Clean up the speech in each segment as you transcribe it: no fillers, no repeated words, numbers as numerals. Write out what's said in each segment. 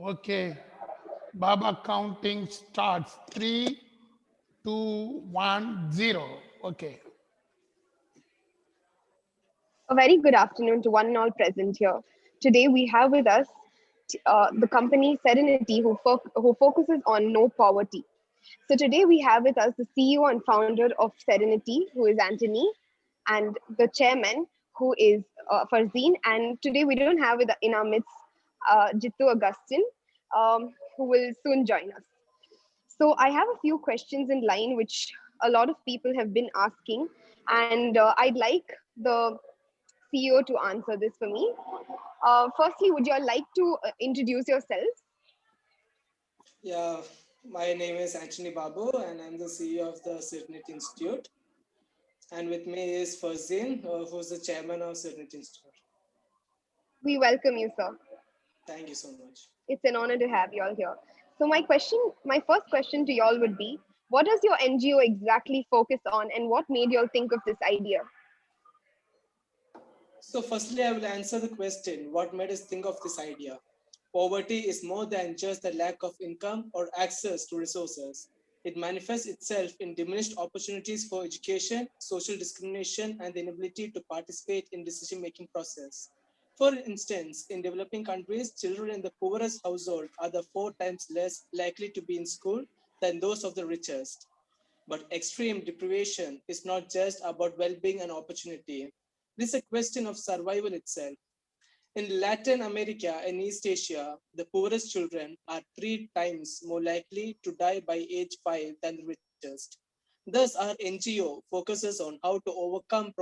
Okay. Baba counting starts. 3, 2, 1, 0. Okay. A very good afternoon to one and all present here. Today we have with us the company Serenity, who focuses on no poverty. So today we have with us the CEO and founder of Serenity, who is Anthony, and the chairman, who is Farzeen. And today we don't have in our midst Jittu Augustine, who will soon join us. So I have a few questions in line which a lot of people have been asking, and I'd like the CEO to answer this for me. Firstly, would you all like to introduce yourselves? Yeah, my name is Anthony Babu, and I'm the CEO of the Serenity Institute. And with me is Fazin, who's the chairman of Serenity Institute. We welcome you, sir. Thank you so much. It's an honor to have you all here. So my first question to y'all would be, what does your NGO exactly focus on, and what made y'all think of this idea? So, firstly, I will answer the question what made us think of this idea? Poverty is more than just the lack of income or access to resources. It manifests itself in diminished opportunities for education, social discrimination, and the inability to participate in decision-making process. For instance, in developing countries, children in the poorest household are the 4 times less likely to be in school than those of the richest. But extreme deprivation is not just about well-being and opportunity. It is a question of survival itself. In Latin America and East Asia, the poorest children are 3 times more likely to die by age 5 than the richest. Thus, our NGO focuses on how to overcome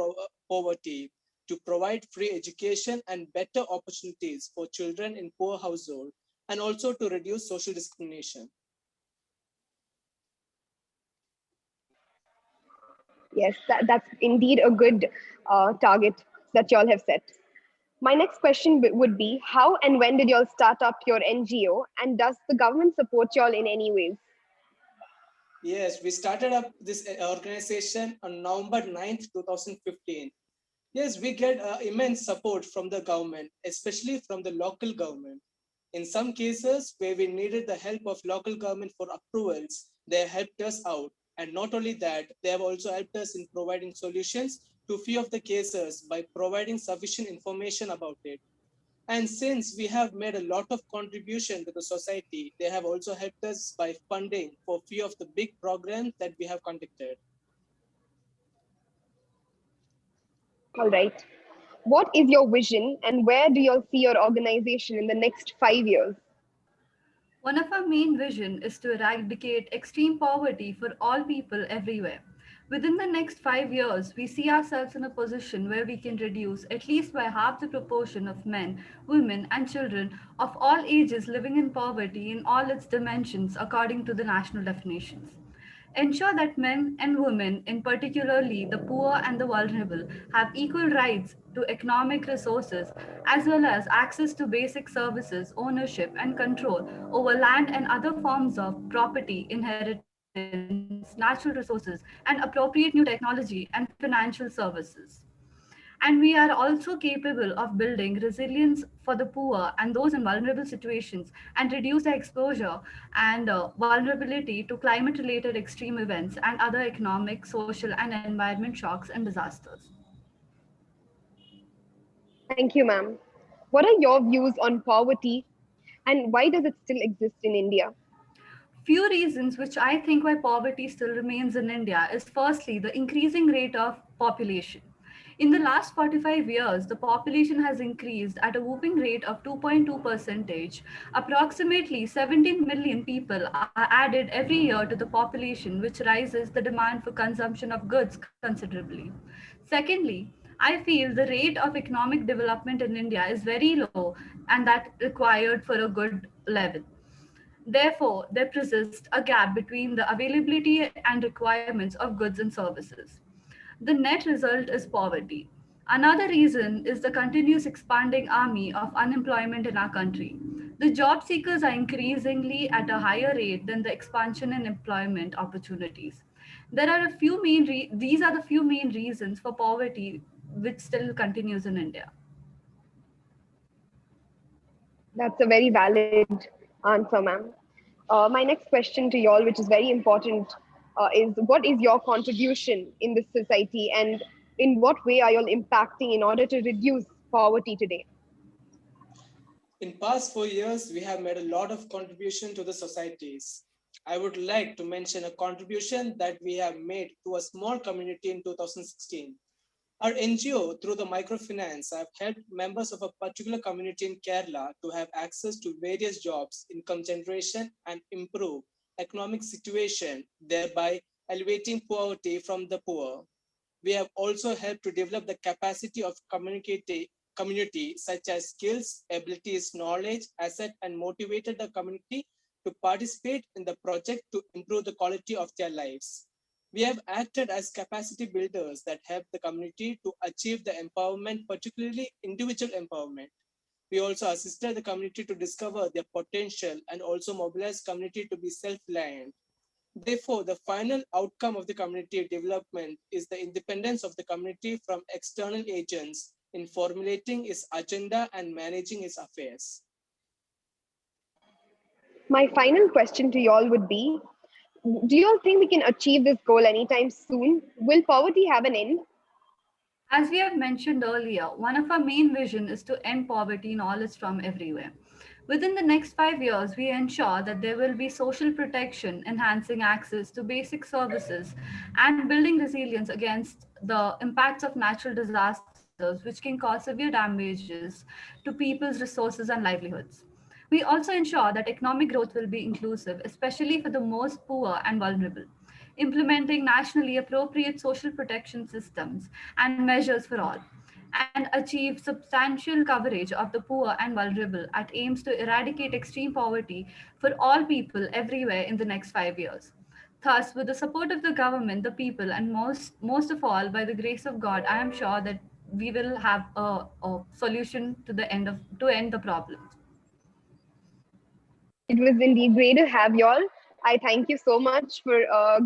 poverty, to provide free education and better opportunities for children in poor households, and also to reduce social discrimination. Yes, that's indeed a good target that y'all have set. My next question would be, how and when did y'all start up your NGO, and does the government support y'all in any ways? Yes, we started up this organization on November 9th, 2015. Yes, we get immense support from the government, especially from the local government. In some cases where we needed the help of local government for approvals, they helped us out. And not only that, they have also helped us in providing solutions to few of the cases by providing sufficient information about it. And since we have made a lot of contribution to the society, they have also helped us by funding for few of the big programs that we have conducted. All right. What is your vision, and where do y'all see your organization in the next 5 years? One of our main vision is to eradicate extreme poverty for all people everywhere. Within the next 5 years, we see ourselves in a position where we can reduce at least by half the proportion of men, women, and children of all ages living in poverty in all its dimensions according to the national definitions. Ensure that men and women, in particularly the poor and the vulnerable, have equal rights to economic resources as well as access to basic services, ownership, and control over land and other forms of property, inheritance, natural resources, and appropriate new technology and financial services. And we are also capable of building resilience for the poor and those in vulnerable situations and reduce their exposure and vulnerability to climate related extreme events and other economic, social, and environment shocks and disasters. Thank you, ma'am. What are your views on poverty, and why does it still exist in India? Few reasons which I think why poverty still remains in India is firstly the increasing rate of population. In the last 45 years, the population has increased at a whooping rate of 2.2 percentage. Approximately 17 million people are added every year to the population, which raises the demand for consumption of goods considerably. Secondly, I feel the rate of economic development in India is very low and that required for a good level. Therefore, there persists a gap between the availability and requirements of goods and services. The net result is poverty. Another reason is the continuous expanding army of unemployment in our country. The job seekers are increasingly at a higher rate than the expansion in employment opportunities. These are the few main reasons for poverty which still continues in India. That's a very valid answer, ma'am. My next question to you all, which is very important, is what is your contribution in this society, and in what way are you all impacting in order to reduce poverty today? In past 4 years, we have made a lot of contribution to the societies. I would like to mention a contribution that we have made to a small community in 2016. Our NGO, through the microfinance, have helped members of a particular community in Kerala to have access to various jobs, income generation, and improve economic situation, thereby alleviating poverty from the poor. We have also helped to develop the capacity of community, such as skills, abilities, knowledge, asset, and motivated the community to participate in the project to improve the quality of their lives. We have acted as capacity builders that help the community to achieve the empowerment, particularly individual empowerment. We also assisted the community to discover their potential and also mobilize community to be self-reliant. Therefore, the final outcome of the community development is the independence of the community from external agents in formulating its agenda and managing its affairs. My final question to you all would be, do you all think we can achieve this goal anytime soon? Will poverty have an end? As we have mentioned earlier, one of our main vision is to end poverty in all its form everywhere. Within the next 5 years, we ensure that there will be social protection, enhancing access to basic services, and building resilience against the impacts of natural disasters, which can cause severe damages to people's resources and livelihoods. We also ensure that economic growth will be inclusive, especially for the most poor and vulnerable, implementing nationally appropriate social protection systems and measures for all, and achieve substantial coverage of the poor and vulnerable at aims to eradicate extreme poverty for all people everywhere in the next 5 years. Thus, with the support of the government, the people, and most of all, by the grace of God, I am sure that we will have a solution to end the problem. It was indeed great to have you all. I thank you so much for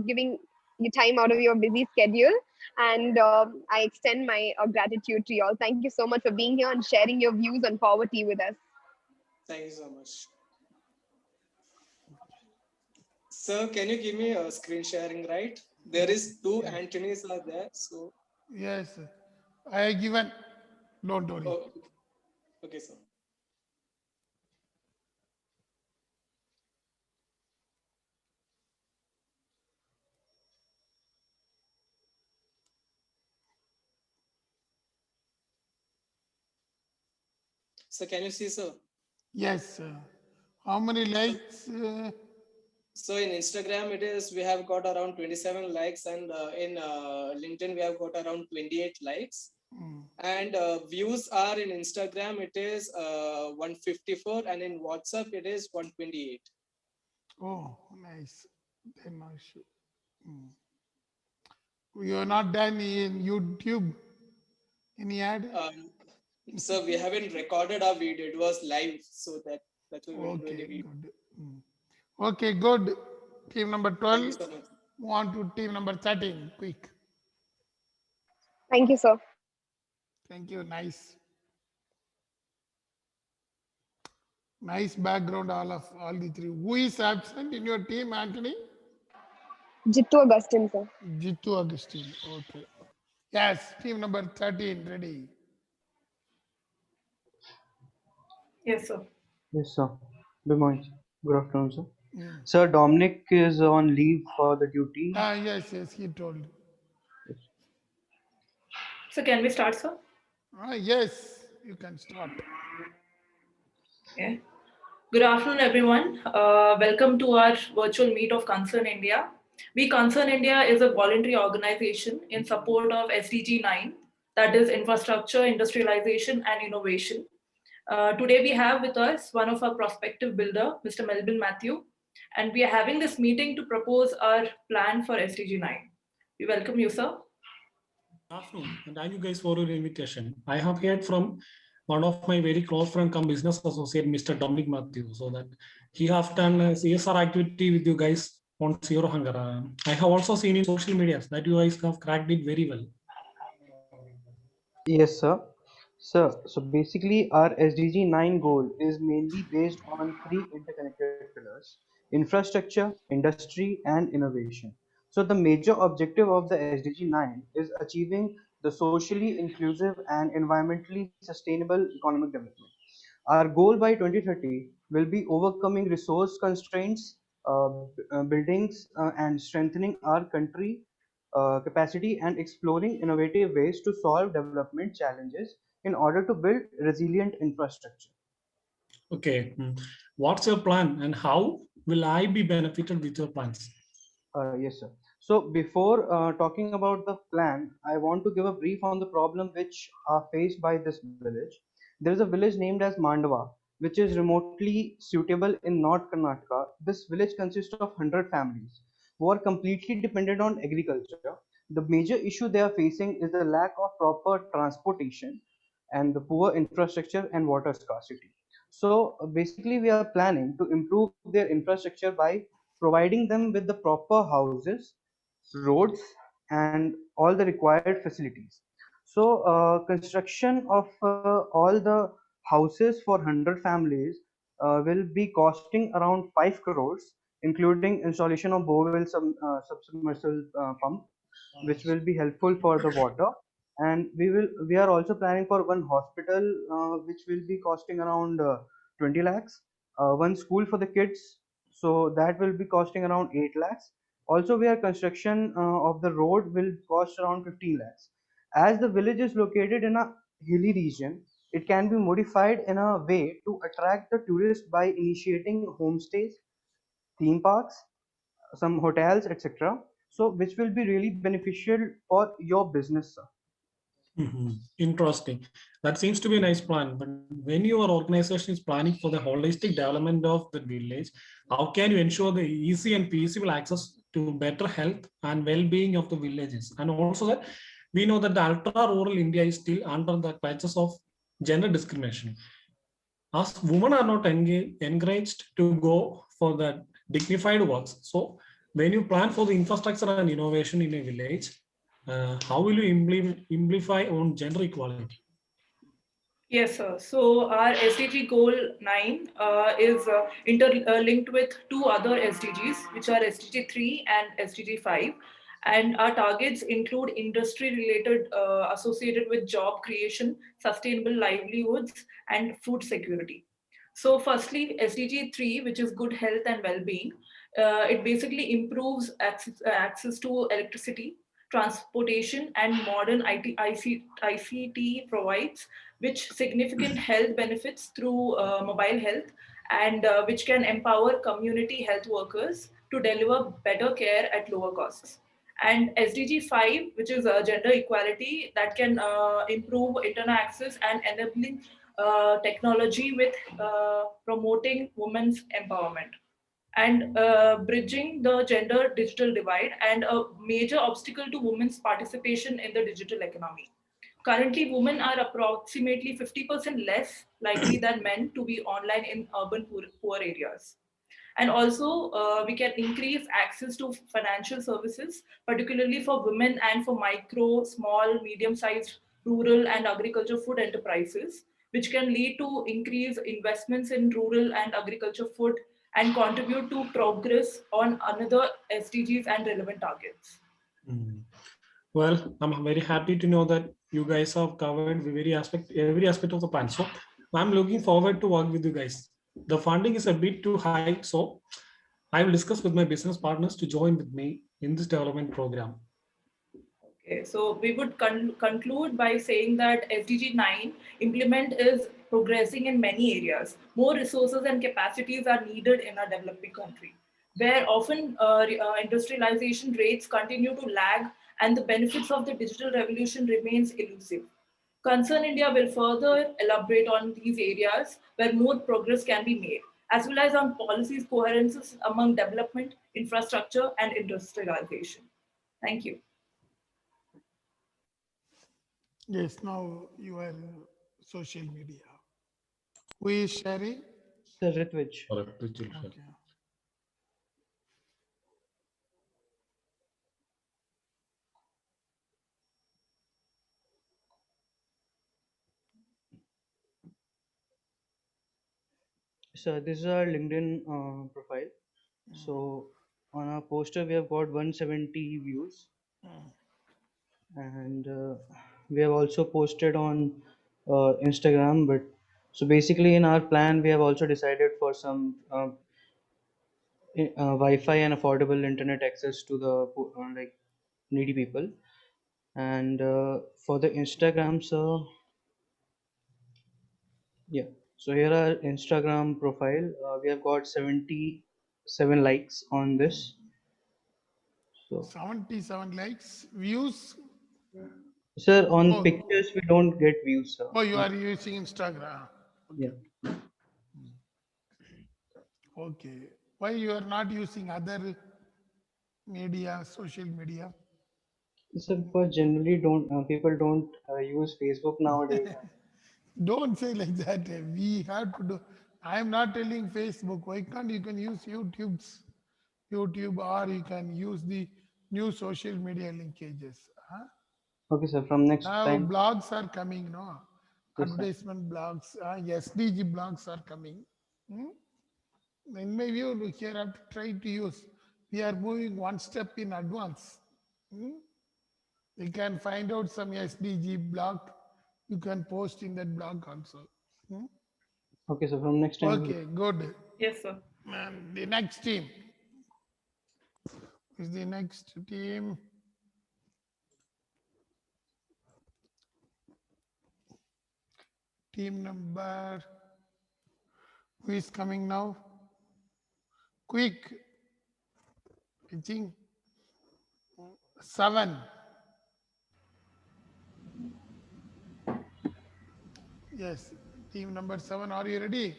giving you time out of your busy schedule. And I extend my gratitude to you all. Thank you so much for being here and sharing your views on poverty with us. Thank you so much. Sir, can you give me a screen sharing, right? There is two Antonys are there, so. Yes, I have given. Don't worry. Oh, okay, sir. So can you see, sir? Yes. How many likes? So in Instagram, we have got around 27 likes, and in LinkedIn, we have got around 28 likes. And views are in Instagram, it is 154, and in WhatsApp, it is 128. Oh, nice. Then I should. You are not done in YouTube. Any ad? So we haven't recorded our video; it was live, so that's why we will do Okay, any video. good. Okay, good. Team number 12. Thank you so much. Move on to team number 13. Quick. Thank you, sir. Thank you. Nice. Nice background, all the three. Who is absent in your team, Anthony? Jittu Augustine, sir. Jittu Augustine. Okay. Yes, team number 13, ready. Yes, sir. Yes, sir. Good morning. Good afternoon, sir. Sir, Dominic is on leave for the duty. Yes, he told. So can we start, sir? Yes, you can start. Okay. Good afternoon, everyone. Welcome to our virtual meet of Concern India. We Concern India is a voluntary organization in support of SDG 9, that is infrastructure, industrialization, and innovation. Today we have with us one of our prospective builder, Mr. Melvin Matthew, and we are having this meeting to propose our plan for SDG 9. We welcome you, sir. Good afternoon, and thank you guys for your invitation. I have heard from one of my very close friend come business associate, Mr. Dominic Matthew, so that he has done a CSR activity with you guys on Zero Hunger. I have also seen in social media that you guys have cracked it very well. Yes, sir. So basically, our SDG 9 goal is mainly based on three interconnected pillars: infrastructure, industry, and innovation. So the major objective of the SDG 9 is achieving the socially inclusive and environmentally sustainable economic development. Our goal by 2030 will be overcoming resource constraints, buildings, and strengthening our country capacity and exploring innovative ways to solve development challenges in order to build resilient infrastructure. Okay. What's your plan and how will I be benefited with your plans? Yes, sir. So before talking about the plan, I want to give a brief on the problem which are faced by this village. There is a village named as Mandava, which is remotely suitable in North Karnataka. This village consists of 100 families who are completely dependent on agriculture. The major issue they are facing is the lack of proper transportation and the poor infrastructure and water scarcity. So basically, we are planning to improve their infrastructure by providing them with the proper houses, roads, and all the required facilities. So, construction of all the houses for 100 families will be costing around 5 crores, including installation of borewell submersible pump, which will be helpful for the water. And we are also planning for one hospital, which will be costing around 20 lakhs, one school for the kids, so that will be costing around 8 lakhs. Also, we are construction of the road will cost around 15 lakhs. As the village is located in a hilly region, it can be modified in a way to attract the tourists by initiating homestays, theme parks, some hotels, etc. So, which will be really beneficial for your business, sir. Interesting. That seems to be a nice plan. But when your organization is planning for the holistic development of the village, how can you ensure the easy and peaceful access to better health and well-being of the villages? And also that we know that the ultra-rural India is still under the clutches of gender discrimination. As women are not encouraged to go for the dignified works. So when you plan for the infrastructure and innovation in a village, how will you amplify on gender equality? Yes, sir. So our SDG goal 9 is interlinked with two other SDGs, which are SDG 3 and SDG 5. And our targets include industry related associated with job creation, sustainable livelihoods, and food security. So, firstly, SDG 3, which is good health and well being, it basically improves access to electricity, transportation, and modern ICT provides which significant health benefits through mobile health and which can empower community health workers to deliver better care at lower costs. And SDG 5, which is gender equality, that can improve internet access and enabling technology with promoting women's empowerment and bridging the gender digital divide and a major obstacle to women's participation in the digital economy. Currently, women are approximately 50% less likely than men to be online in urban poor areas. And also, we can increase access to financial services, particularly for women and for micro, small, medium sized rural and agriculture food enterprises, which can lead to increased investments in rural and agriculture food and contribute to progress on another SDGs and relevant targets. Mm. Well, I'm very happy to know that you guys have covered every aspect of the plan. So I'm looking forward to work with you guys. The funding is a bit too high, so I will discuss with my business partners to join with me in this development program. Okay, so we would conclude by saying that SDG 9 implement is progressing in many areas. More resources and capacities are needed in a developing country, where often industrialization rates continue to lag and the benefits of the digital revolution remains elusive. Concern India will further elaborate on these areas where more progress can be made, as well as on policies coherences among development, infrastructure, and industrialization. Thank you. Yes, now you are social media. Who is sharing? Sir Ritvij. Correct, which will help. Okay. So this is our LinkedIn profile. So on our poster we have got 170 views, and we have also posted on Instagram. But so basically in our plan we have also decided for some Wi-Fi and affordable internet access to the like needy people. And for the Instagram, so yeah, so here our Instagram profile, we have got 77 likes on this. So 77 likes, views. sir, on Oh, pictures we don't get views, sir. oh, you are using Instagram. Yeah. Okay. Why you are not using other media, social media? So because generally don't people don't use Facebook nowadays. Don't say like that. We have to do. I am not telling Facebook. Why can't you can use YouTube, or you can use the new social media linkages. Huh? Okay, sir. From next Now time. blogs are coming, no? Yes, sir. Advertisement blogs, SDG blogs are coming. In my view, look here, I have to try to use. We are moving one step in advance. You can find out some SDG blog. You can post in that blog also. Okay, so from next time. Okay, good. Yes, sir. And the next team is the next team. Team number. Who is coming now? Quick. I think 7. Yes, team number 7. Are you ready?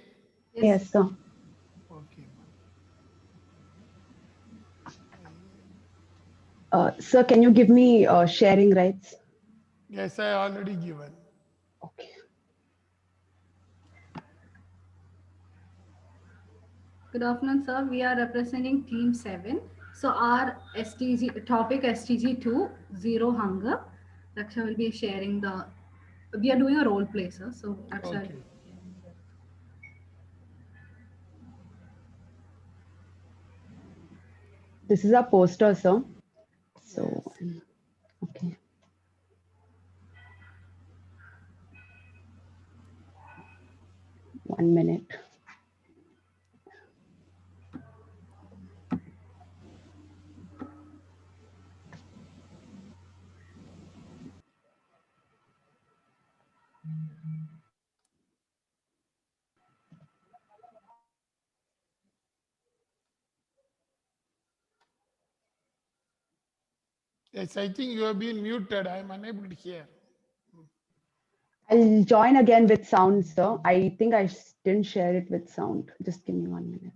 Yes, sir. Okay. Sir, can you give me sharing rights? Yes, I already given. Okay. Good afternoon, sir. We are representing Team 7. So our STG topic STG2, Zero Hunger. Raksha will be sharing the. We are doing a role play, sir. So Raksha. Okay. This is a poster, sir. So, okay. One minute. Yes, I think you have been muted. I am unable to hear. I'll join again with sound, sir. I think I didn't share it with sound. Just give me 1 minute.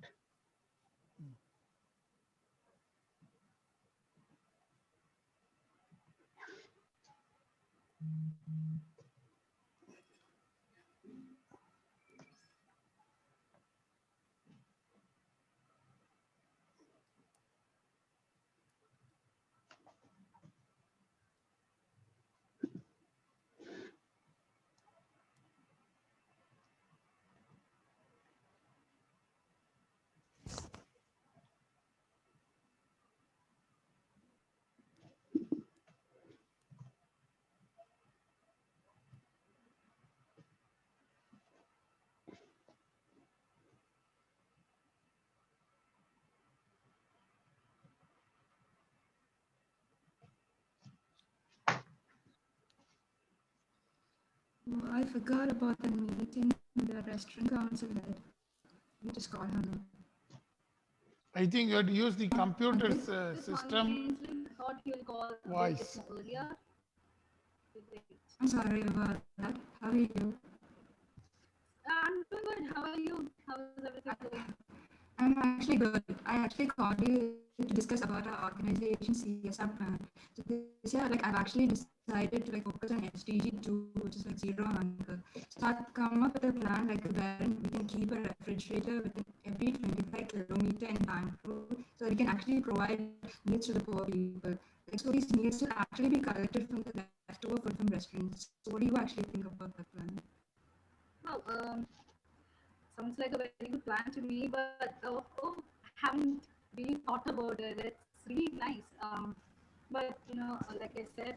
Oh, I forgot about the meeting the restaurant council had. We just call her now. I think you have to use the computer's system Thought you'll call voice. earlier. I'm sorry about that. How are you? I'm doing good. How are you? How is everything going? I'm actually good. I actually called you to discuss about our organization CSR plan. So this year, like I've actually decided to like focus on SDG2, which is like zero hunger. So I've come up with a plan like wherein we can keep a refrigerator within every 25 kilometer in Bangalore, so we can actually provide needs to the poor people. Like, so these needs will actually be collected from the leftover food from restaurants. So what do you actually think about that plan? Wow, sounds sounds like a very good plan to me, but haven't really thought about it. It's really nice. But like I said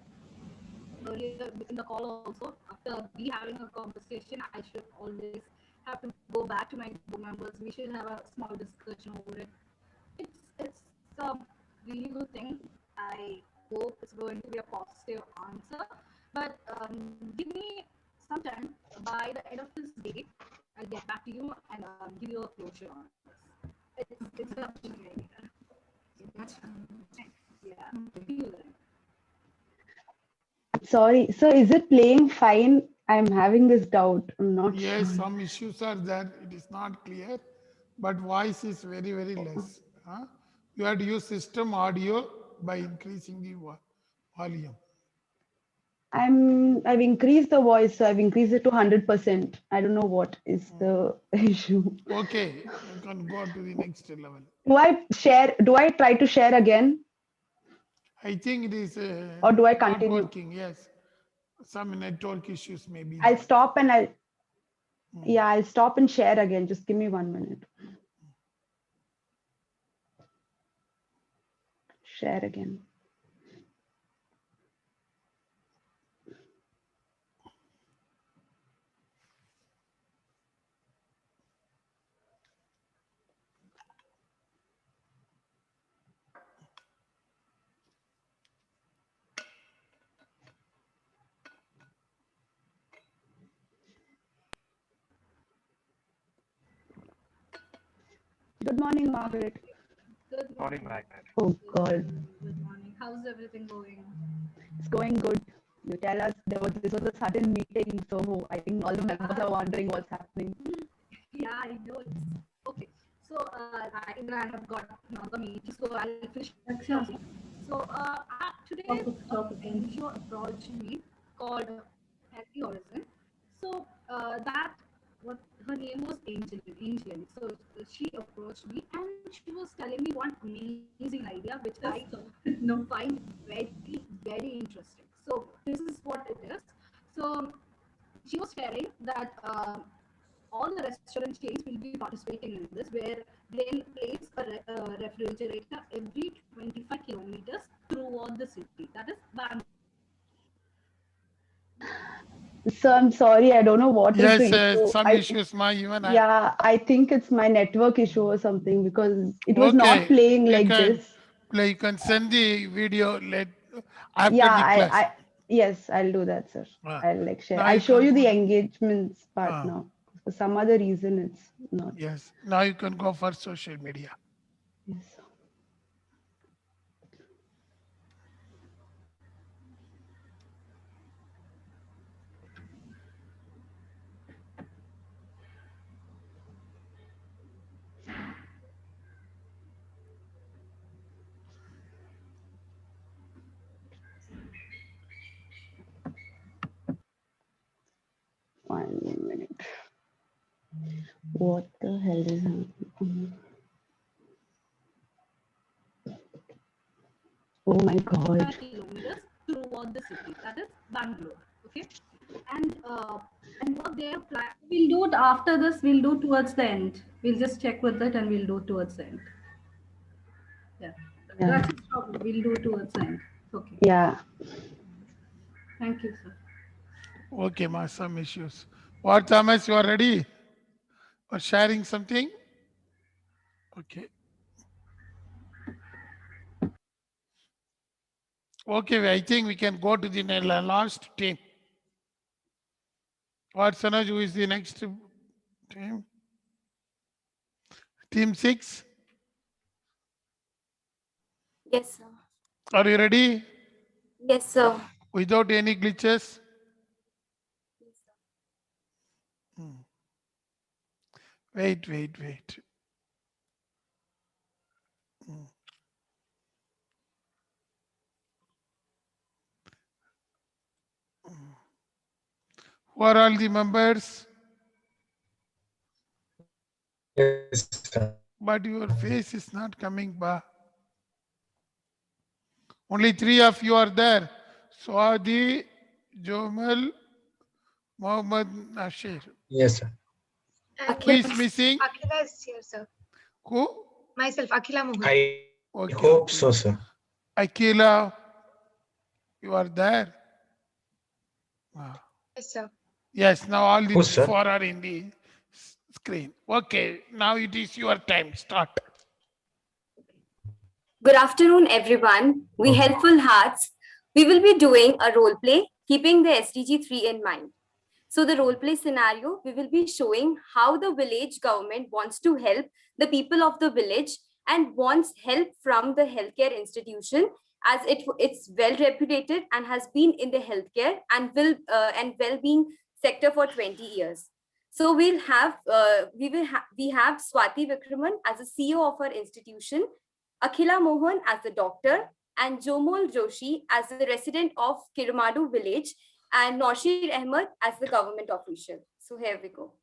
earlier in the call also, after we having a conversation, I should always have to go back to my board members. We should have a small discussion over it. It's a really good thing. I hope it's going to be a positive answer. But give me some time. By the end of this day, I'll get back to you and give you a closure on this. It's up to you. That's fine. Yeah. Feel it. Sorry. So is it playing fine? I'm having this doubt. I'm not Yes, sure. some issues are there. It is not clear, but voice is very, very less. Huh? You have to use system audio by increasing the volume. I've increased the voice, so I've increased it to 100%. I don't know what is the issue. Okay, you can go to the next level. Do I try to share again, I think it is or do I not continue? working. Yes, some network issues may be I'll there. stop and I'll stop and share again. Just give me 1 minute. Share again. Good morning, Margaret. Good Morning, Magnet. Oh God, Good morning. How's everything going? it's going good. You tell us this was a sudden meeting, so I think all the members are wondering what's happening. Yeah, I know it's okay. So I have got another meeting, so I'll finish. So today NGO approached me called Happy Horizon. So that what her name was Angel. So she approached me and she was telling me one amazing idea which I find very very interesting. So this is what it is. So she was sharing that all the restaurant chains will be participating in this, where they'll place a refrigerator every 25 kilometers throughout the city. That is Bangalore. So I'm sorry, I don't know what is Yes, the issue. some issues, Yeah, I think it's my network issue or something because it was Okay, not playing you like can this. play. You can send the video after Yeah, the class. yes, I'll do that, sir. Ah, I'll share. now I'll you show can you go the to- engagements part Ah. now. For some other reason, it's not. Yes, now you can go for social media. Yes. One minute. What the hell is happening? Oh my God. Kilometers throughout the city. That is Bangalore. Okay, and what they're planning. We'll do it after this. We'll do towards the end. We'll just check with it and we'll do towards the end. Yeah, Yeah. that's no problem. We'll do towards the end. Okay. Yeah. Thank you, sir. Okay, ma, some issues. What, Thomas, you are ready for sharing something? Okay. Okay, I think we can go to the last team. What, Sanaj, who is the next team? Team 6? Yes, sir. Are you ready? Yes, sir. Without any glitches? Yes, sir. Wait. Who are all the members? Yes, sir. But your face is not coming back. Only 3 of you are there. Swadi, Jomal, Mohammed Nashir. Yes, sir. Who is missing? Akhila is here, sir. Who? Myself, Akhila Mohan. I Okay, hope okay. so, sir. Akila, you are there? Ah. Yes, sir. Yes, now all the Who, sir? four are in the screen. Okay, now it is your time. Start. Good afternoon, everyone. We Helpful Hearts. We will be doing a role play, keeping the SDG 3 in mind. So the role play scenario, we will be showing how the village government wants to help the people of the village and wants help from the healthcare institution, as it's well reputed and has been in the healthcare and well-being sector for 20 years. So we have Swati Vikraman as the CEO of our institution, Akhila Mohan as the doctor, and Jomol Joshi as the resident of Kirmadu village, and Noshir Ahmed as the government official. So here we go.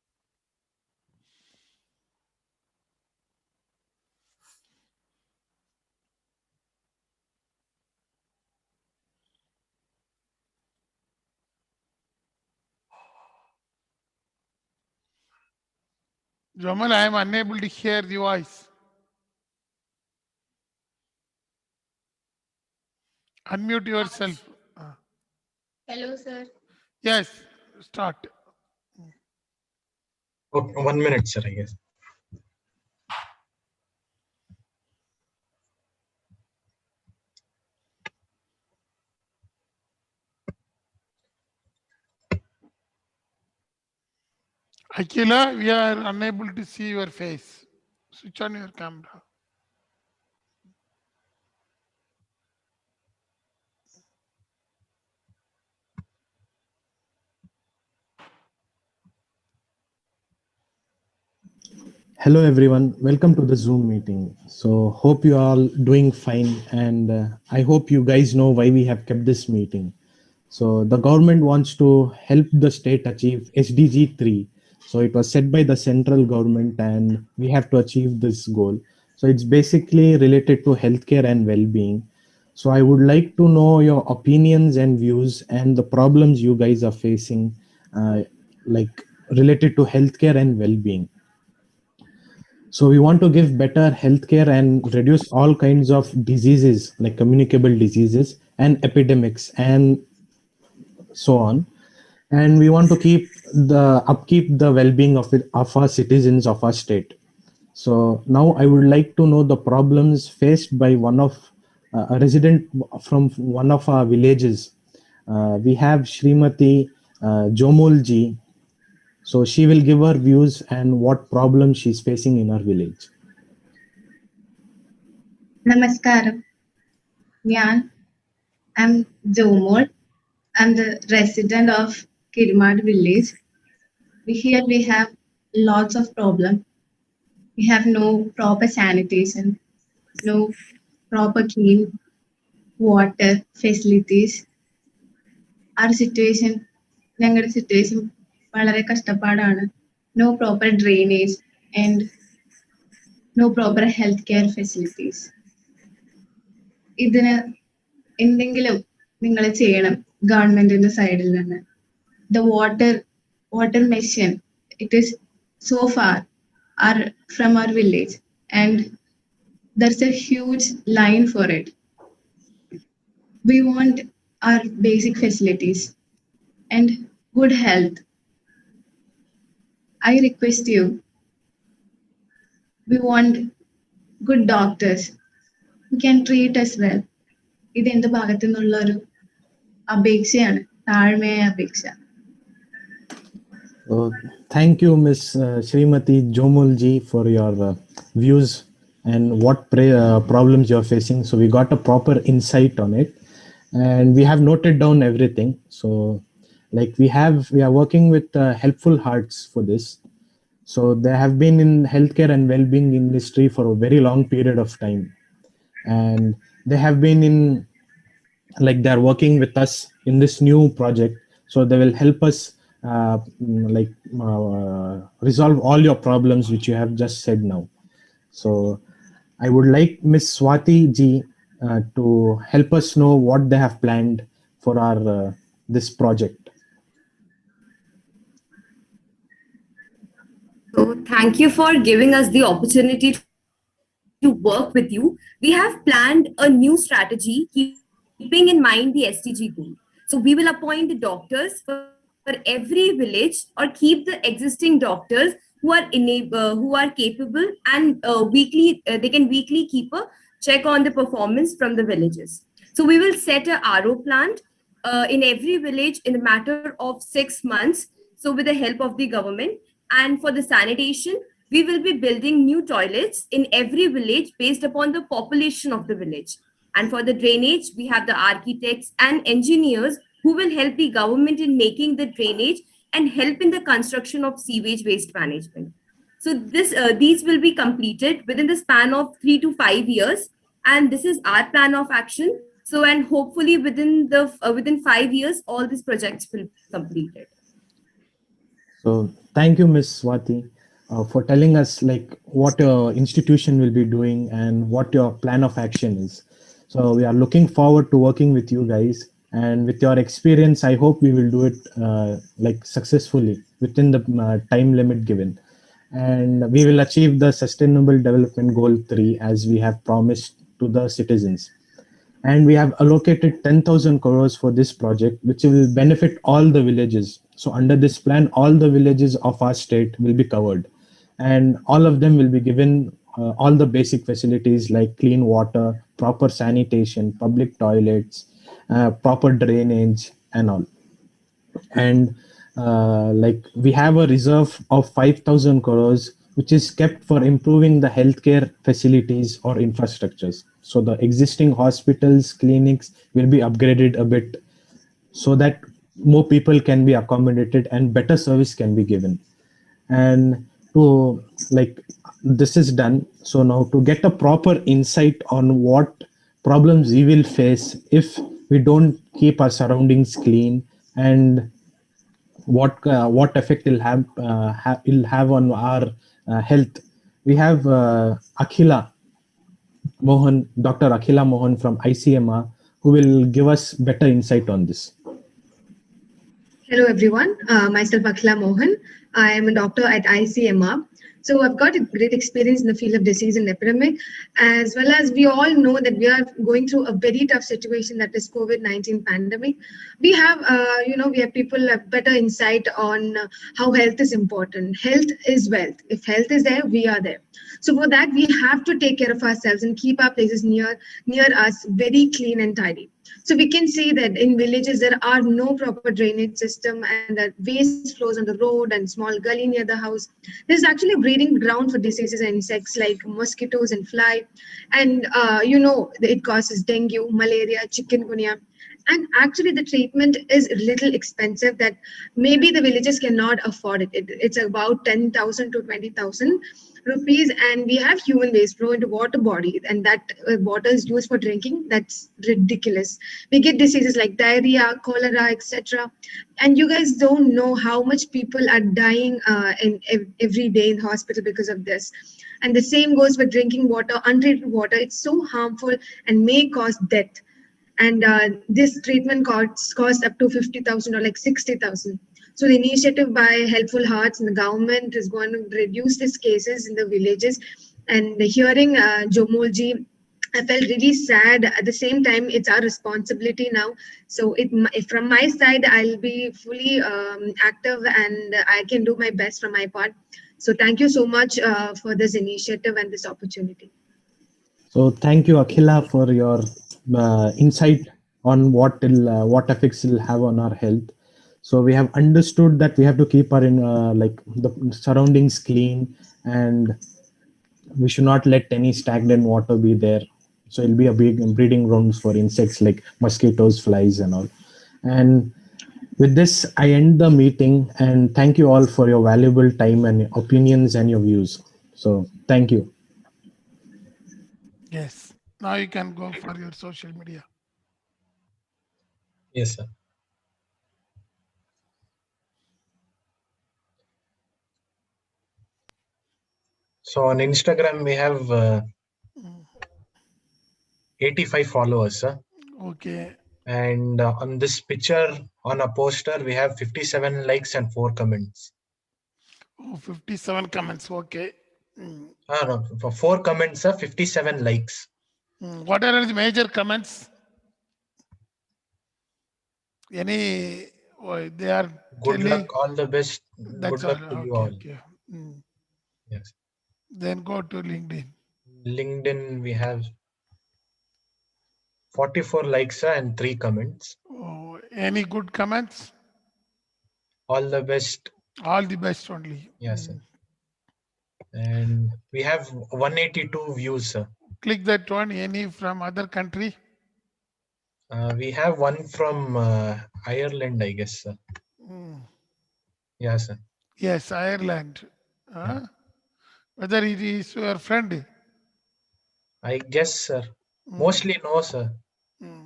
Jamal, I am unable to hear the voice. Unmute yourself. Hello, sir. Yes, start. Okay, 1 minute, sir, I guess. Akila, we are unable to see your face. Switch on your camera. Hello everyone, welcome to the Zoom meeting. So hope you are all doing fine, and I hope you guys know why we have kept this meeting. So the government wants to help the state achieve SDG 3. So it was set by the central government and we have to achieve this goal. So it's basically related to healthcare and well-being. So I would like to know your opinions and views and the problems you guys are facing, like related to healthcare and well-being. So we want to give better healthcare and reduce all kinds of diseases like communicable diseases and epidemics and so on. And we want to upkeep the well-being of our citizens of our state. So now I would like to know the problems faced by a resident from one of our villages. We have Srimati Jomolji. So she will give her views and what problems she's facing in her village. Namaskaram. I'm Jomol. I'm the resident of Kirmad village. Here we have lots of problems. We have no proper sanitation, no proper clean water facilities. Our situation, ഞങ്ങളുടെ situation വളരെ കഷ്ടപ്പാടാണ്. No proper drainage and no proper healthcare facilities. ഇതിന് എന്തെങ്കിലും നിങ്ങൾ ചെയ്യണം ഗവൺമെന്റിന്റെ സൈഡിൽ നിന്ന്. The water mission, it is so far from our village and there's a huge line for it. We want our basic facilities and good health. I request you, we want good doctors who can treat us well. ഇത് എന്റെ ഭാഗത്തു നിന്നുള്ള ഒരു അപേക്ഷയാണ്, താഴ്മയായ അപേക്ഷ. Thank you, Ms. Srimati Jomolji, for your views and what problems you're facing. So we got a proper insight on it and we have noted down everything. So like we are working with Helpful Hearts for this. So they have been in healthcare and well-being industry for a very long period of time. And they have been they're working with us in this new project. So they will help us resolve all your problems which you have just said now. So I would like Ms. Swati ji to help us know what they have planned for our this project. So thank you for giving us the opportunity to work with you. We have planned a new strategy keeping in mind the SDG goal. So we will appoint the doctors for every village or keep the existing doctors who are capable and they can weekly keep a check on the performance from the villages. So we will set a RO plant in every village in a matter of 6 months. So with the help of the government, and for the sanitation, we will be building new toilets in every village based upon the population of the village. And for the drainage, we have the architects and engineers who will help the government in making the drainage and help in the construction of sewage waste management. So these will be completed within the span of 3 to 5 years, and this is our plan of action. So, and hopefully within 5 years, all these projects will be completed. So thank you, Ms. Swati, for telling us like what your institution will be doing and what your plan of action is. So we are looking forward to working with you guys, and with your experience, I hope we will do it like successfully within the time limit given, and we will achieve the Sustainable Development Goal 3 as we have promised to the citizens. And we have allocated 10,000 crores for this project, which will benefit all the villages. So under this plan, all the villages of our state will be covered, and all of them will be given all the basic facilities like clean water, proper sanitation, public toilets, proper drainage, and all. And like we have a reserve of 5,000 crores, which is kept for improving the healthcare facilities or infrastructures. So the existing hospitals, clinics will be upgraded a bit so that more people can be accommodated and better service can be given. And to like this is done. So now to get a proper insight on what problems we will face if we don't keep our surroundings clean, and what effect it'll have on our health, we have Akhila Mohan, Dr. Akhila Mohan from ICMR, who will give us better insight on this. Hello everyone, myself Akhila Mohan. I am a doctor at ICMR. So I've got a great experience in the field of disease and epidemic, as well as we all know that we are going through a very tough situation, that is COVID-19 pandemic. We have, we have people have better insight on how health is important. Health is wealth. If health is there, we are there. So for that, we have to take care of ourselves and keep our places near us very clean and tidy. So we can see that in villages, there are no proper drainage system, and that waste flows on the road and small gully near the house. There's actually a breeding ground for diseases and insects like mosquitoes and fly. And, it causes dengue, malaria, chikungunya. And actually the treatment is a little expensive that maybe the villages cannot afford it. It's about 10,000 to 20,000 rupees, and we have human waste flow into water body, and that water is used for drinking. That's ridiculous. We get diseases like diarrhea, cholera, etc. And you guys don't know how much people are dying every day in hospital because of this. And the same goes with drinking water, untreated water. It's so harmful and may cause death. And this treatment costs up to 50,000 or like 60,000. So the initiative by Helpful Hearts and the government is going to reduce these cases in the villages. And hearing Jomolji, I felt really sad. At the same time, it's our responsibility now. So from my side, I'll be fully active, and I can do my best from my part. So thank you so much for this initiative and this opportunity. So thank you, Akhila, for your insight on what effects it will have on our health. So we have understood that we have to keep our the surroundings clean, and we should not let any stagnant water be there. So it'll be a big breeding grounds for insects like mosquitoes, flies, and all. And with this, I end the meeting, and thank you all for your valuable time and opinions and your views. So thank you. Yes. Now you can go for your social media. Yes, sir. So on Instagram, we have 85 followers, sir. Okay. And on this picture, on a poster, we have 57 likes and 4 comments. Oh, 57 comments. Okay. Mm. No, for 4 comments, sir, 57 likes. What are the major comments? Any, they are Good telling. luck, all the best. That's Good all. luck to you Okay, all. okay. Mm. Yes. Then go to LinkedIn. LinkedIn, we have 44 likes, sir, and 3 comments. Oh, any good comments? All the best. All the best only. Yes, sir. And we have 182 views, sir. Click that one. Any from other country? We have one from Ireland, I guess, sir. Mm. Yeah, sir. Yes, Ireland. Whether it is your friend? I guess, sir. Mostly no, sir.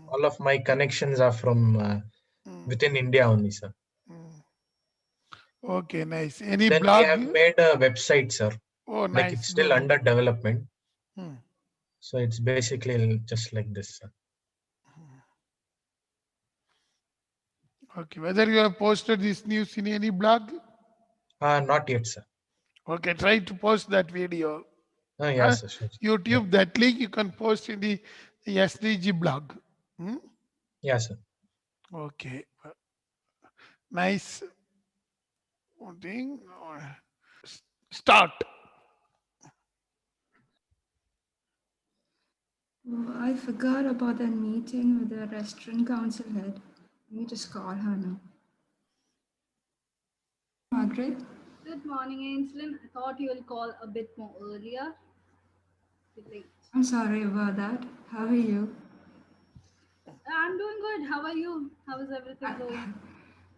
All of my connections are from within India only, sir. Okay, nice. Any Then blog? we have made a website, sir. Oh, Like nice. it's still Good. under development. Hmm. So it's basically just like this, sir. Okay, whether you have posted this news in any blog? Not yet, sir. Okay, try to post that video. Yes, sir. Sure. YouTube, that link you can post in the SDG blog. Hmm? Yes, sir. Okay. Nice. One thing. Start. Oh, I forgot about that meeting with the restaurant council head. Let me just call her now. Margaret? Good morning, Ainsley. I thought you will call a bit more earlier. Bit late. I'm sorry about that. How are you? I'm doing good. How are you? How is everything going?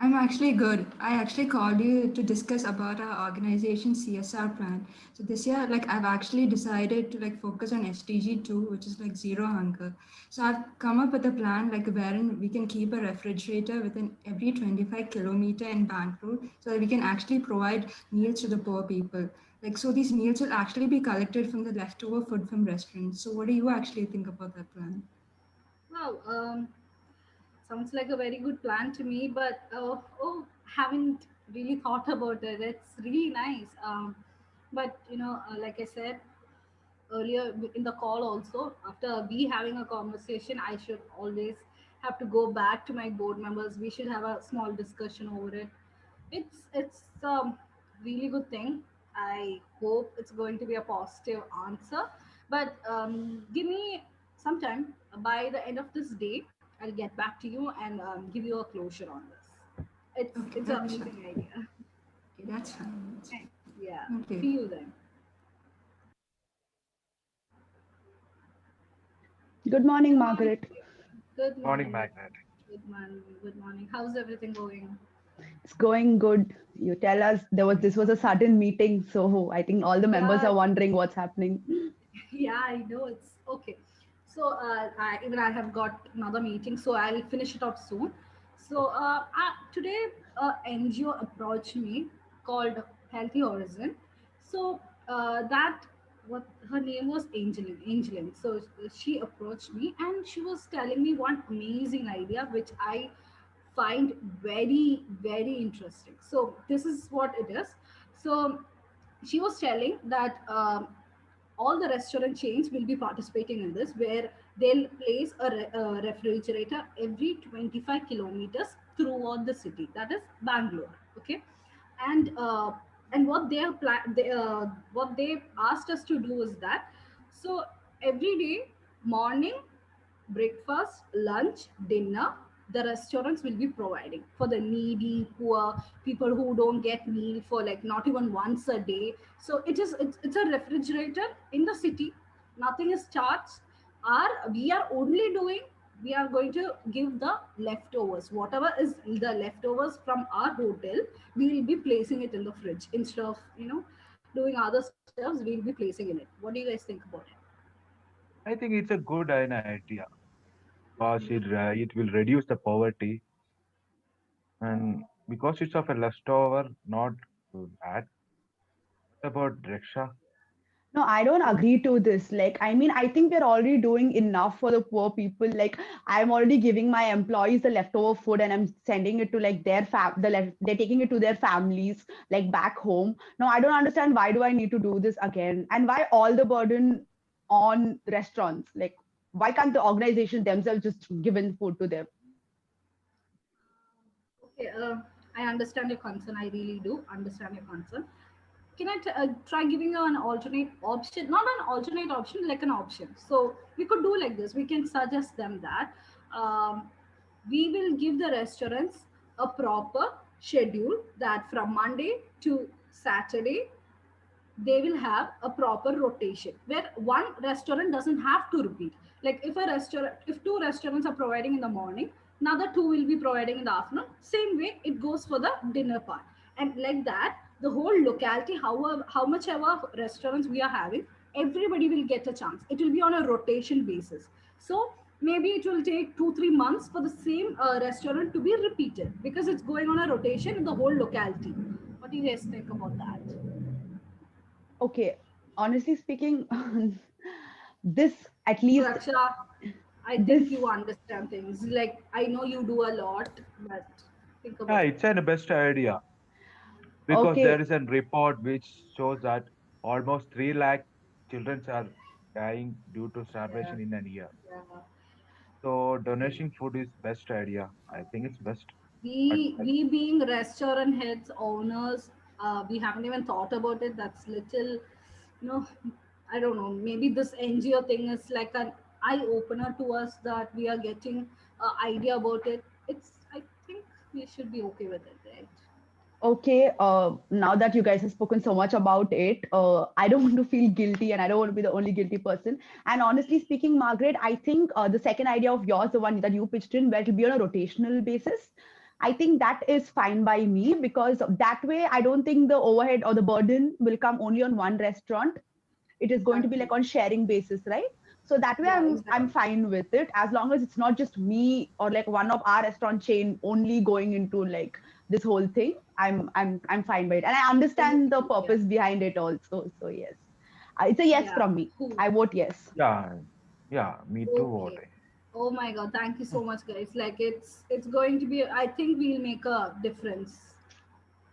I'm actually good. I actually called you to discuss about our organization CSR plan. So this year, I've actually decided to focus on SDG 2, which is zero hunger. So I've come up with a plan wherein we can keep a refrigerator within every 25 kilometer in Bangalore, so that we can actually provide meals to the poor people. So these meals will actually be collected from the leftover food from restaurants. So what do you actually think about that plan? Wow, sounds like a very good plan to me, but haven't really thought about it. It's really nice. But like I said earlier in the call, also after we having a conversation, I should always have to go back to my board members. We should have a small discussion over it. It's really good thing. I hope it's going to be a positive answer. But give me some time. By the end of this day, I'll get back to you and give you a closure on this. It's an that's amazing idea. Okay, that's fine. Yeah. Okay. See you then. Good morning, Margaret. Good morning. Margaret. Good morning. Good morning. How's everything going? It's going good. You tell us this was a sudden meeting, so I think all the members Yeah. are wondering what's happening. Yeah, I know it's okay. So I have got another meeting, so I'll finish it up soon. So today, NGO approached me called Healthy Horizon. So that what her name was Angeline. So she approached me and she was telling me one amazing idea which I find very very interesting. So this is what it is. So she was telling that all the restaurant chains will be participating in this, where they'll place a refrigerator every 25 kilometers throughout the city, that is Bangalore. Okay. And what what they asked us to do is that, so every day morning, breakfast, lunch, dinner, the restaurants will be providing for the needy, poor people who don't get meal for not even once a day. So it's a refrigerator in the city. Nothing is charged. We are only doing, we are going to give the leftovers. Whatever is the leftovers from our hotel, we will be placing it in the fridge instead of doing other stuffs. We'll be placing in it. What do you guys think about it? I think it's a good idea because it will reduce the poverty, and because it's of a leftover, not bad. What about Reksha? No, I don't agree to this. Like, I mean, I think we're already doing enough for the poor people. Like, I'm already giving my employees the leftover food and I'm sending it to like they're taking it to their families, like back home. No, I don't understand why do I need to do this again? And why all the burden on restaurants? Like, why can't the organization themselves just give in food to them? Okay, I understand your concern. I really do understand your concern. Can I try giving you an alternate option? Not an alternate option, like an option. So we could do like this. We can suggest them that um, we will give the restaurants a proper schedule that from Monday to Saturday they will have a proper rotation where one restaurant doesn't have to repeat. Like if two restaurants are providing in the morning, another two will be providing in the afternoon. Same way it goes for the dinner part, and like that, the whole locality, however, how much ever restaurants we are having, everybody will get a chance. It will be on a rotation basis. So maybe it will take 2-3 months for the same restaurant to be repeated because it's going on a rotation in the whole locality. What do you guys think about that? Okay, honestly speaking, this at least Raksha, I this think you understand things. Like, I know you do a lot, but think Yeah, about it. it's a best idea because there okay. is a report which shows that almost 3 lakh children are dying due to Yeah, starvation in a year. yeah. So donating food is best idea. I think it's best. But We being restaurant heads, owners, we haven't even thought about it. That's little, I don't know. Maybe this NGO thing is like an eye opener to us that we are getting idea about it. I think we should be okay with it, right? Okay, now that you guys have spoken so much about it, I don't want to feel guilty and I don't want to be the only guilty person. And honestly speaking, Margaret, I think the second idea of yours, the one that you pitched in, where it'll be on a rotational basis, I think that is fine by me because that way I don't think the overhead or the burden will come only on one restaurant. It is going to be Exactly. like on sharing basis, right? So that way Yeah, I'm exactly. fine with it as long as it's not just me or like one of our restaurant chain only going into like this whole thing. I'm fine with it and I understand the Yeah. purpose behind it also. So yes, it's a yes Yeah. from me. Cool. I vote yes. yeah, yeah, me too. What? Okay. Oh my God, thank you so much, guys. Like it's going to be. I think we'll make a difference.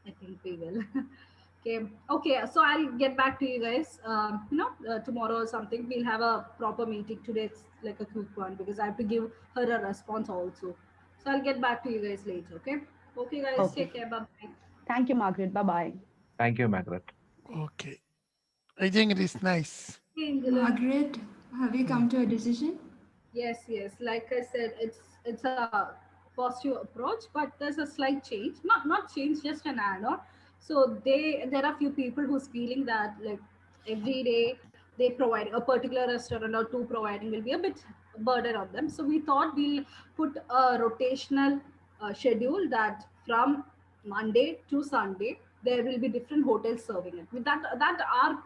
I think we will. Okay. Okay. So I'll get back to you guys. Tomorrow or something. We'll have a proper meeting today. It's like a quick one because I have to give her a response also. So I'll get back to you guys later. Okay. Okay, guys. Okay. Take care. Bye bye. Thank you, Margaret. Bye bye. Thank you, Margaret. Okay. I think it is nice. Hey, Angela. Margaret, have you come to a decision? Yes, yes. Like I said, it's a positive approach, but there's a slight change. Not change, just an add-on. So there are few people who's feeling that like every day they provide a particular restaurant or two providing will be a bit burden on them. So we thought we'll put a rotational schedule that from Monday to Sunday there will be different hotels serving it. With that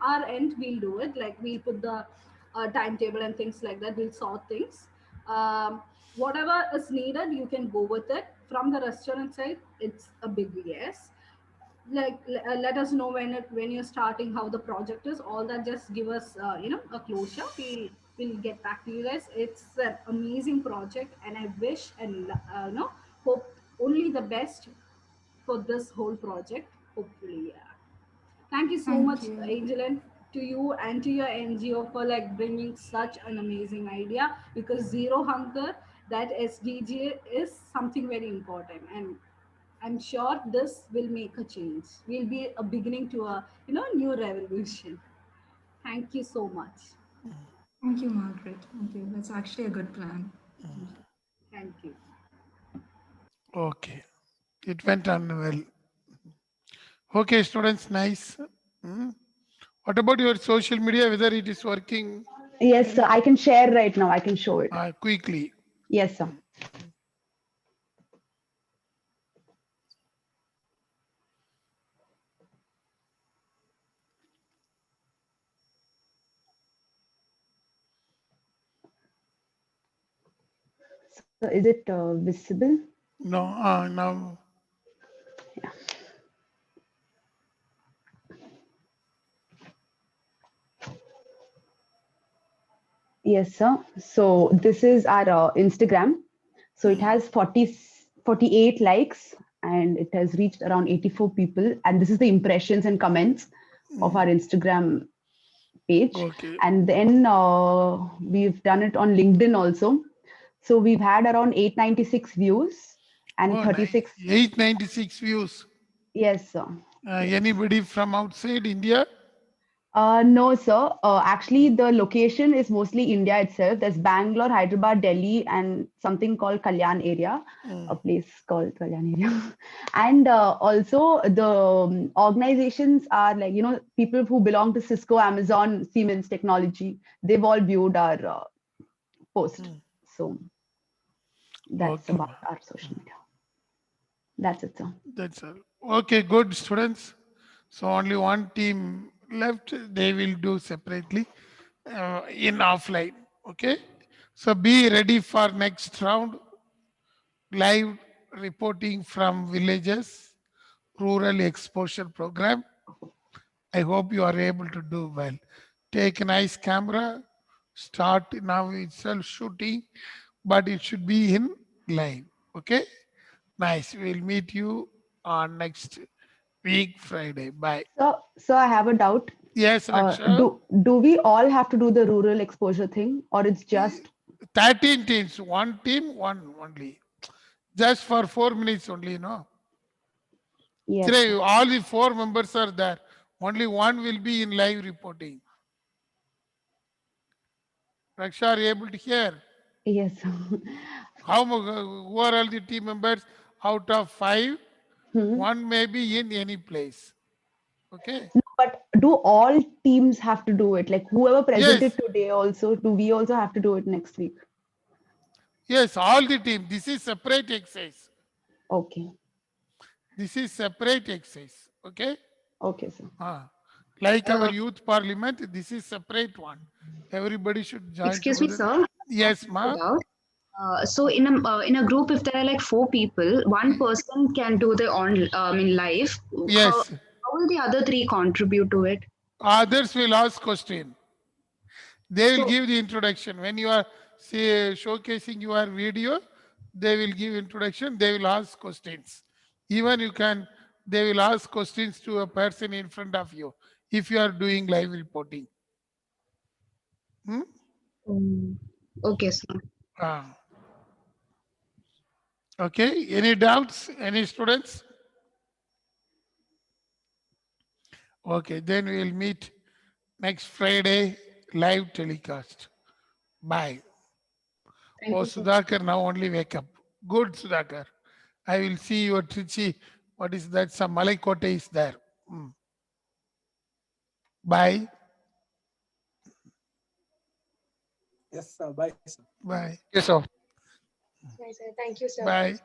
our end we'll do it. Like we'll put the timetable and things like that. We'll sort things. Whatever is needed, you can go with it. From the restaurant side, it's a big yes. Like let us know when you're starting, how the project is. All that, just give us a closure. We'll get back to you guys. It's an amazing project, and I wish and hope only the best for this whole project. Hopefully, yeah. Thank you so Thank much, you. Angel, and to you and to your NGO for like bringing such an amazing idea, because zero hunger, that SDG is something very important, and I'm sure this will make a change. Will be a beginning to a new revolution. Thank you so much. Thank you, Margaret. Thank you. That's actually a good plan. Thank you. Okay. It went on well. Okay, students, nice. What about your social media, whether it is working Yes, sir. I can share right now. I can show it. quickly? Yes, sir. So is it visible? No, now. Yes, sir. So this is our Instagram. So it has 48 likes and it has reached around 84 people. And this is the impressions and comments of our Instagram page. Okay. And then we've done it on LinkedIn also. So we've had around 896 views and Oh, 36. 896 views. Yes, sir. Anybody from outside India? No, sir. Actually, the location is mostly India itself. There's Bangalore, Hyderabad, Delhi, and something called Kalyan area, a place called Kalyan area. And also the organizations are like, people who belong to Cisco, Amazon, Siemens Technology. They've all viewed our post. So that's Okay. about our social media. That's it, sir. That's all. Okay, good students. So only one team left. They will do separately in offline. Okay. So be ready for next round. Live reporting from villages, rural exposure program. I hope you are able to do well. Take a nice camera. Start now itself shooting, but it should be in live. Okay. Nice. We'll meet you on next week, Friday. Bye. So I have a doubt. Yes, Raksha. Do we all have to do the rural exposure thing, or it's just 13 teams, one team, one only. Just for 4 minutes only, no? Yes. Today, all the 4 members are there. Only one will be in live reporting. Raksha, are you able to hear? Yes. Who are all the team members? Out of 5, one may be in any place. Okay. No, but do all teams have to do it? Like whoever presented Yes. today also, do we also have to do it next week? Yes, all the team. This is separate exercise. Okay. This is separate exercise. Okay. Okay, sir. Like our youth parliament, this is separate one. Everybody should join. Excuse me, together. sir. Yes, ma. So in a group, if there are like 4 people, one person can do the live. Yes. How will the other 3 contribute to it? Others will ask question. They will give the introduction. When you are showcasing your video, they will give introduction. They will ask questions. Even they will ask questions to a person in front of you if you are doing live reporting. Okay, sir. Okay. Any doubts? Any students? Okay. Then we will meet next Friday live telecast. Bye. Thank Oh, you, sir. Sudhakar, now only wake up. Good, Sudhakar. I will see your Trichy. What is that? Some Malaikote is there. Bye. Yes, sir. Bye, sir. Bye. Yes, sir. Yes, sir. Thank you, sir. Bye.